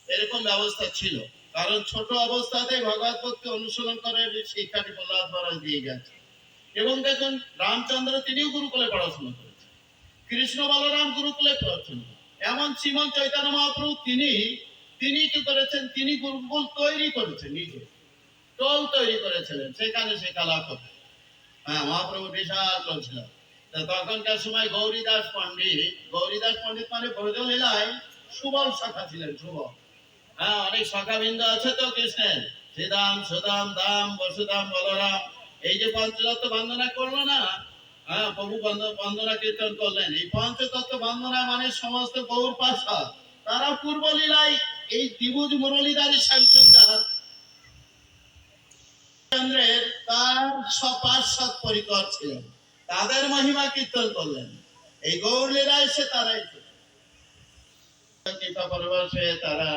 এরকম ব্যবস্থা ছিল। কারণ ছোট অবস্থাতে ভগবত ভক্তি অনুশীলন করে শিক্ষাটি প্রহ্লাদ মহারাজ দিয়ে গেছে। এবং দেখুন রামচন্দ্র তিনিও গুরুকুলে পড়াশোনা করেছেন, কৃষ্ণ বলরাম গুরুকুলে পড়াশোনা, এমন শ্রীমন্ত চৈতন্য মহাপ্রভু তিনি তিনি কি করেছেন, তিনি গুরুকুল তৈরি করেছেন, নিজে টোল তৈরি করেছিলেন, সেখানে শেখালা করে। হ্যাঁ, মহাপ্রভু বিশাল টোল ছিল। তখনকার সময় গৌরীদাস পণ্ডিত মানে ব্রজলীলায় সুবল শাখা ছিলেন, সুবল। হ্যাঁ, অনেক শাখাবৃন্দ আছে তো কৃষ্ণের, শ্রীদাম সুদাম দাম বসুদাম বলরাম। এই যে পঞ্চতত্ত্ব বন্দনা করলো না, হ্যাঁ, প্রভু বন্দনা কীর্তন করলেন, এই পঞ্চতত্ত্ব বন্দনা মানে সমস্ত গৌর পার্ষদ, তারা পূর্ব লীলায় এই দ্বিভুজ মুরলীধারী শ্যামসুন্দর চন্দ্রের তার সপার্ষদ পরিকর ছিলেন, তাদের মহিমা কীর্তন করলেন। এই গৌর লীলায় সে তারাই কৃপা পরবশে তারা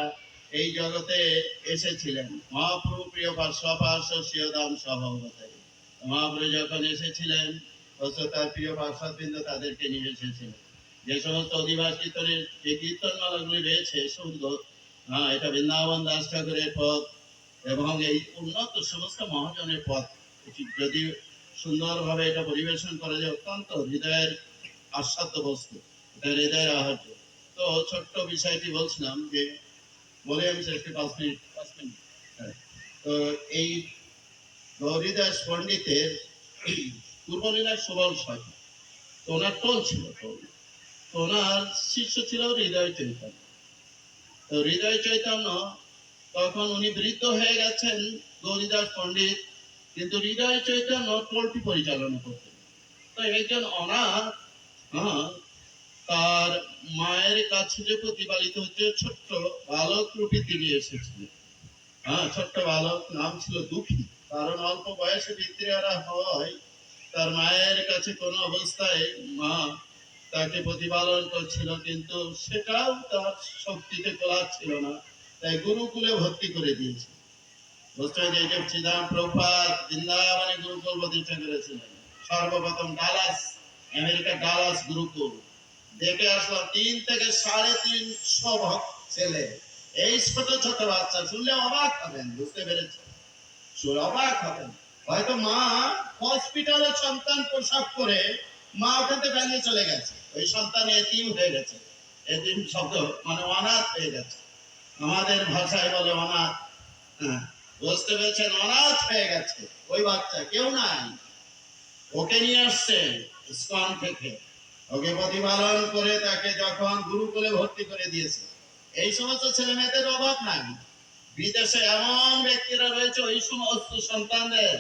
এই জগতে এসেছিলেন। মহাপ্রভু প্রিয় সপার্ষদ শিয়দাম সহবতে, মহাপ্রভু যখন এসেছিলেন তার প্রিয় পার্শ্ববৃন্দ তাদেরকে নিয়ে এসেছিলেন। যে সমস্ত অধিবাস কীর্তনের যে কীর্তনমালাগুলি রয়েছে শুদ্ধ, হ্যাঁ, এটা বৃন্দাবন দাস ঠাকুরের পথ এবং এই উন্নত সমস্ত মহাজনের পথ। যদি সুন্দরভাবে এটা পরিবেশন করা যায়, অত্যন্ত হৃদয়ের আস্বাদ্য বস্তু, এটা হৃদয়ের আহার্য। তো ছোট্ট বিষয়টি বলছিলাম যে বলে আমি একটু 5 মিনিট তো এই গৌরীদাস পণ্ডিতের পূর্বলীলার সুবল শাখা, তো ওনার টোল ছিল, টোল। তো ওনার শিষ্য ছিল হৃদয় চৈতন্য। তো হৃদয় চৈতন্য তখন উনি বৃদ্ধ হয়ে গেছেন গৌরীদাস পণ্ডিত, কিন্তু হৃদয় চৈতন্য টোলটি পরিচালনা করতেন। তো একজন অনাথ, হ্যাঁ, তার মায়ের কাছে যে প্রতিপালিত হচ্ছে ছোট্ট বালক রূপে তিনি এসেছিলেন। হ্যাঁ, ছোট্ট বালক, নাম ছিল দুঃখী। কারণ অল্প বয়সে পিতৃহারা হয়, তার মায়ের কাছে কোনো অবস্থায় মা তাকে প্রতিপালন করছিল, কিন্তু সেটাও তার শক্তিতে কোলাচ্ছিল না, তাই গুরুকুলে ভর্তি করে দিয়েছে। বুঝতে যে শ্রীরাম প্রভুপাদ বৃন্দাবনে গুরুকুল প্রতিষ্ঠা করেছিলেন। সর্বপ্রথম ডালাস, আমেরিকা ডালাস গুরুকুল দেখে আসলাম। 3 থেকে 350 ছেলে, এই ছোট ছোট বাচ্চা, শুনলে অবাক হবেন, বুঝতে পেরেছেন, শুনে অবাক হবেন। হয়তো মা হসপিটালে সন্তান প্রসব করে মা ওখানে বেরিয়ে চলে গেছে, ওই সন্তান এতিম হয়ে গেছে। এতিম শব্দ মানে অনাথ হয়ে গেছে, আমাদের ভাষায় বলে অনাথ। হ্যাঁ, বুঝতে পেরেছেন, অনাথ হয়ে গেছে ওই বাচ্চা, কেউ নাই, ওকে নিয়ে আসছে স্কন থেকে, ওকে প্রতিপালন করে তাকে যখন গুরুকুলে ভর্তি করে দিয়েছে। এই সমস্ত ছেলে মেয়েদের অভাব নাই। বিদেশে এমন ব্যক্তিরা রয়েছে, ওই সমস্ত সন্তানদের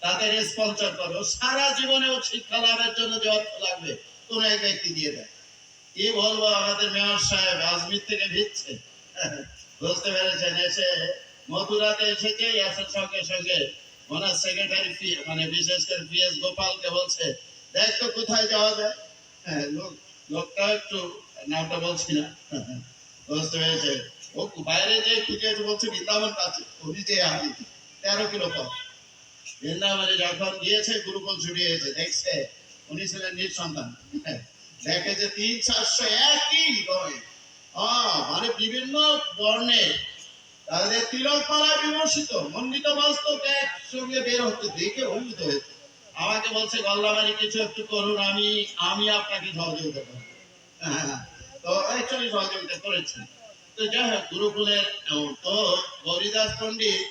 তাদের স্পন্সর করে, সারা জীবনেও শিক্ষা লাভের জন্য যে অর্থ লাগবে কোন এক ব্যক্তি দিয়ে দেয়। কি বলবো, আমাদের মেয়র সাহেব আজমির থেকে ভিড়ছে, বুঝতে পেরেছেন, এসে মথুরাতে এসেছে, আসার সঙ্গে সঙ্গে ওনার সেক্রেটারি মানে বিশেষ করে পিএস গোপালকে বলছে, দেখ তো কোথায় যাওয়া যায়। হ্যাঁ, লোকটা একটু নামটা বলছি না, বুঝতে পেরেছে, ও বাইরে যে খুঁজে বলছে বৃন্দাবন কাছে, উনি যে আমি 13 কিলো পথ। বৃন্দাবনে যখন গিয়েছে, গুরুকুল ছুটি হয়েছে, দেখছে উনি ছিলেন নিঃসন্তান, দেখে যে 300-400 একই গয়ে, মানে বিভিন্ন বর্ণের, তাদের তিলকমালা বিমর্শিত মন্ডিত বাস্তব একসঙ্গে বের হতে দেখে অভিভূত হয়েছে। আমাকে বলছে, গল্লামারি কিছু একটু করুন, আমি আপনাকে সহযোগিতা করবো। হ্যাঁ, তো অ্যাকচুয়ালি সহযোগিতা করেছেন। তো যাই হোক, গুরুকুলের তো গৌরীদাস পণ্ডিত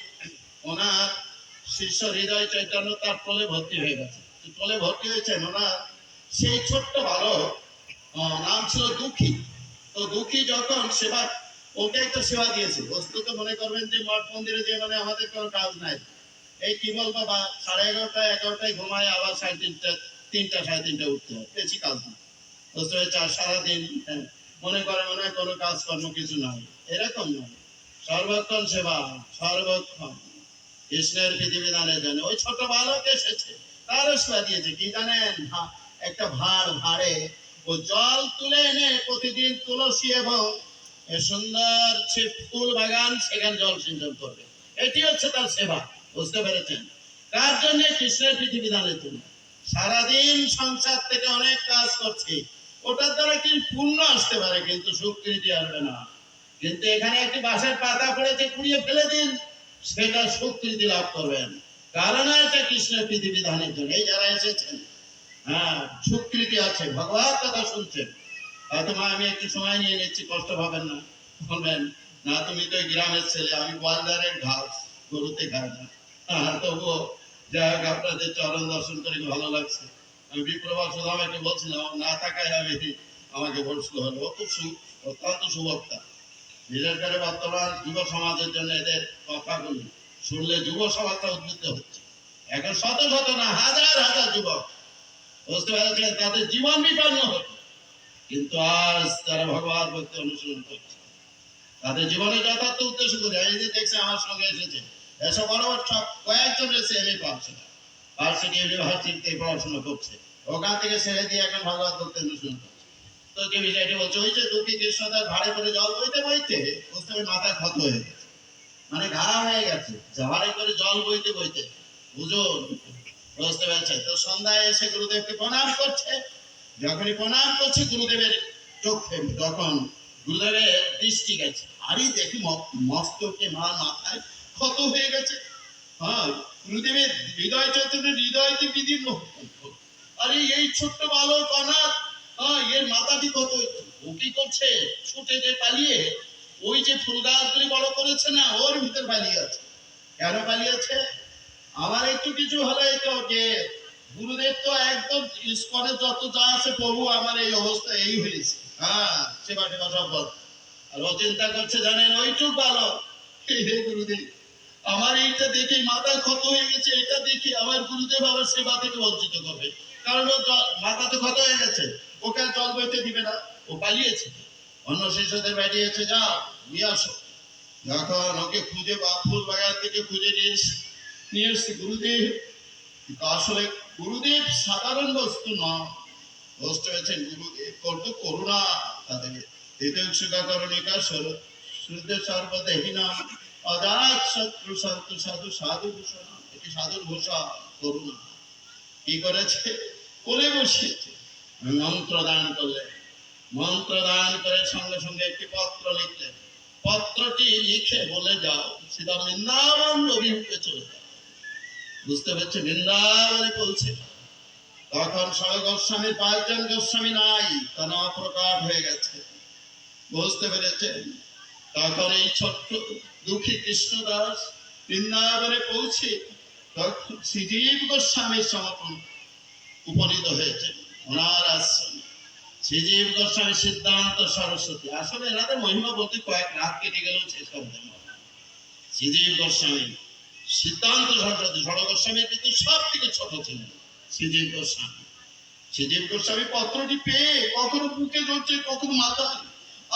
ওনার শিষ্য হৃদয় চৈতন্য তার টোলে ভর্তি হয়ে গেছে। টোলে ভর্তি হয়েছেন ওনার সেই ছোট্ট বালক, নাম ছিল দুঃখী। তো দুঃখী যখন সেবা, ওকে একটা সেবা দিয়েছে। বস্তুত মনে করবেন যে মঠ মন্দিরে যে মানে আমাদের কোনো কাজ নাই, এই কি বলবো, 11:30-11টায় ঘুমায়, আবার 3:30-3:30 উঠতে হয়, বেশি কাজ না। বুঝতে পেরেছি, সারাদিন মনে হয় কোনো কাজকর্ম কিছু নাই, এরকম নয়, সর্বক্ষণ সেবা, সর্বক্ষণ কৃষ্ণের বিধিবিধানের জন্য। ওই ছোট বালক এসেছে, তারও সেবা দিয়েছে, কি জানেন, একটা ভাড়ে ও জল তুলে এনে প্রতিদিন তুলসী এবং সুন্দর ফুল বাগান, সেখানে জল সিঞ্চন করবে, এটি হচ্ছে তার সেবা। বুঝতে পেরেছেন, কার জন্য? কৃষ্ণের বিধিবিধানের জন্য। সারাদিন সংসার থেকে অনেক কাজ করছি, ওটার দ্বারা কি পুণ্য আসতে পারে, কিন্তু সুকৃতি আসবে না। কিন্তু এখানে একটি বাঁশের পাতা পড়েছে, কুড়িয়ে ফেলে দিন, সেটা স্বীকৃতি লাভ করবেন। কারণ এটা কৃষ্ণের বিধিবিধানের জন্য। এই যারা এসেছেন, হ্যাঁ, স্বীকৃতি আছে, ভগবান কথা শুনছেন। হয়তো মা আমি একটু সময় নিয়ে নিচ্ছি, কষ্ট পাবেন না। বলবেন না তুমি তো গ্রামের ছেলে, আমি গোয়ালদারের ঘাস, গরুতে খাই না। হ্যাঁ, তবুও যাই হোক, আপনাদের চরণ দর্শন করে ভালো লাগছে। আমি বিপ্রভা সুধামাকে বলছিলাম, না থাকায় আমি আমাকে বলছিল হলো, ও খুব অত্যন্ত সুবক্তা। বিশেষ করে বর্তমান যুব সমাজের জন্য এদের কথাগুলি শুনলে যুব সমাজটা উদ্বুদ্ধ হচ্ছে। এখন শত শত না, হাজার হাজার যুবক বুঝতে পেরেছিলেন তাদের জীবন বিপন্ন হতো, কিন্তু আজ তারা ভগবান ভক্তি অনুসরণ করছে। তাদের জীবনে যথার্থ উদ্দেশ্য করে এই যে দেখছে আমার সঙ্গে এসেছে, এসব বড় বড় সব কয়েকজন এসে এমএ পাচ্ছে না, ভার্সিটি ইউনিভার্সিটিতে পড়াশোনা করছে, ওখান থেকে ছেড়ে দিয়ে এখন ভগবান ভক্তি অনুসরণ করছে। তো যে বিষয়টি বলছে, ওই যে দুঃখী কৃষ্ণদাস ভাড়ে করে জল বইতে বইতে বুঝতে হবে মাথায় ক্ষত হয়ে গেছে, মানে ঘা হয়ে গেছে, ভাড়ে করে জল বইতে বইতে, বুঝুন, বুঝতে পারছে। তো সন্ধ্যায় এসে গুরুদেবকে প্রণাম করছে, যখনই প্রণাম করছে গুরুদেবের চোখে তখন গুরুদেবের দৃষ্টি গেছে, আরে দেখি মস্তকে মাথায় ক্ষত হয়ে গেছে। হ্যাঁ, গুরুদেবের হৃদয় চৈতন্য, হৃদয়তে বিদীর্ণ। আরে এই ছোট্ট বালক অনাথ, এর মাথাটি কত, ও কি করছে, ছুটে যে পালিয়ে ওই যে ফুল গাছগুলি বড় করেছে না, ওর ভিতর পালিয়ে আছে। কেন পালিয়ে আছে? আমার একটু কিছু হলে তো যে গুরুদেব তো একদম ইস্কনে যত যা আছে, প্রভু আমার এই অবস্থা এই হয়েছে, হ্যাঁ, সেবা টেবা সব বল। আর ও চিন্তা করছে জানেন, ওইটুক বালক, হে গুরুদেব, আমার এইটা দেখে মাথা ক্ষত হয়ে গেছে, এটা দেখে আমার গুরুদেব আমার সেবা থেকে বঞ্চিত করবে, কারণ ও মাথা তো ক্ষত হয়ে গেছে, ওকে জল বইতে দিবে না, ও পালিয়েছে। অন্য শিষ্যদের বেরিয়েছে, যা নিয়ে আসো। যখন ওকে খুঁজে বা ফুল বাগান থেকে খুঁজে নিয়ে এসছে গুরুদেব, কিন্তু আসলে গুরুদেব সাধারণ বস্তু নয়, বস্তু হয়েছেন গুরুদেব কত করুণা তাদের। হিতৈষিকাকরণিকা শুদ্ধ সর্বদেহিনা অজাত শত্রু সন্তু সাধু সাধু ভূষণ, এটি সাধুর ভূষা করুণা। কি করেছে? কোলে বসিয়েছে, মন্ত্র দান করলেন, মন্ত্র দান করে সঙ্গে সঙ্গে একটি পত্র লিখলেন, পত্রটি লিখে বলে যাও সিধা বৃন্দাবন অভিমুখে চলে যাও। বুঝতে পারছে, বৃন্দাবনে পৌঁছে। তখন ষড় গোস্বামীর 5 জন গোস্বামী নাই, তারা অপ্রকাট হয়ে গেছে, বুঝতে পেরেছেন। তখন এই ছোট্ট দুঃখী কৃষ্ণদাস বৃন্দাবনে পৌঁছে তখন শ্রীজীব গোস্বামীর সমর্পণ উপনীত হয়েছে ওনার আশ্রমে। শ্রীজীব গোস্বামী, সিদ্ধান্ত সরস্বতী, আসলে এনাদের মহিমা বলতে কয়েক রাত কেটে গেলেও শেষ হবে না। শ্রীজীব গোস্বামী, সিদ্ধান্ত সরস্বতী, ষড় গোস্বামীর কিন্তু সব থেকে ছোট ছিলেন শ্রীজীব গোস্বামী। শ্রীজীব গোস্বামী পত্রটি পেয়ে কখনো বুকে ধরছে, কখনো মাথায়।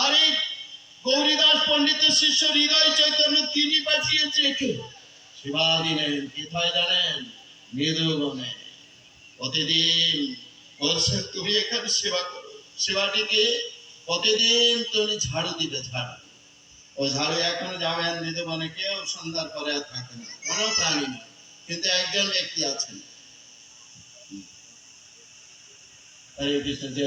আরে গৌরীদাস পণ্ডিতের শিষ্য হৃদয় চৈতন্য, তিনি পাঠিয়েছে একে সেবা দিলেন কোথায় জানেন? মৃদুবনে। প্রতিদিন বলছেন তুমি এখানে সেবা করো, সেবাটিকে প্রতিদিন তুমি ঝাড়ু দিবে, ঝাড়ু। ও ঝাড়ু এখন যাবেন মৃদুবনে, কেউ সন্ধ্যার পরে আর থাকে না, কোনো প্রাণী না, কিন্তু একজন ব্যক্তি আছেন। হরে কৃষ্ণ। যে